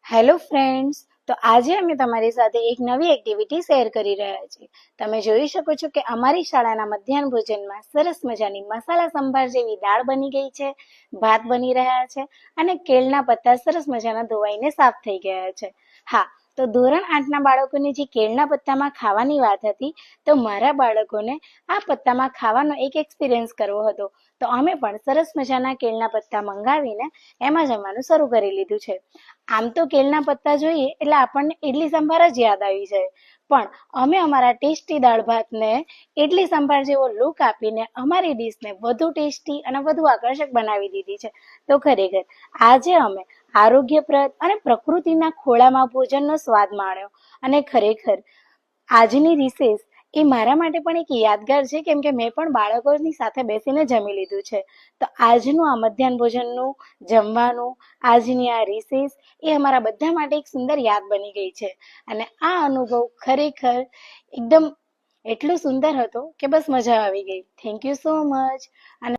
Hello friends, તો આજે અમે તમારી સાથે એક નવી એક્ટિવિટી શેર કરી રહ્યા છીએ. તમે જોઈ શકો છો કે અમારી શાળાના મધ્યાહન ભોજનમાં સરસ મજાની મસાલા સંભાર જેવી દાળ બની ગઈ છે, ભાત બની રહ્યા છે અને કેળના પત્તા સરસ મજાના ધોવાઈને સાફ થઈ ગયા છે. હા, તો ધોરણ 8ના બાળકોને જે કેળના પત્તામાં ખાવાની વાત હતી, તો મારા બાળકોને આ પત્તામાં ખાવાનો એક એક્સપિરિયન્સ કરવો હતો. તો અમે પણ સરસ મજાના કેળના પત્તા મંગાવીને એમાં જમવાનું શરૂ કરી લીધું છે. આમ તો કેળના પત્તા જોઈએ એટલે આપણને ઇડલી સંભાર જ યાદ આવી જાય, પણ અમે અમારા ટેસ્ટી દાળ ભાતને ઇડલી સંભાર જેવો લુક આપીને અમારી ડીશને વધુ ટેસ્ટી અને વધુ આકર્ષક બનાવી દીધી છે. તો ખરેખર આજે અમે આરોગ્યપ્રદ અને પ્રકૃતિના ખોળામાં ભોજનનો સ્વાદ માણ્યો અને ખરેખર આજની રિસેસ એ મારા માટે પણ એક યાદગાર છે, કેમ કે મેં પણ બાળકોની સાથે બેસીને જમી લીધું છે. તો આજનું આ મધ્યાહન ભોજનનું જમવાનું, આજની આ રિસેસ એ અમારા બધા માટે એક સુંદર યાદ બની ગઈ છે અને આ અનુભવ ખરેખર એકદમ એટલો સુંદર હતો કે બસ મજા આવી ગઈ. Thank you so much. અને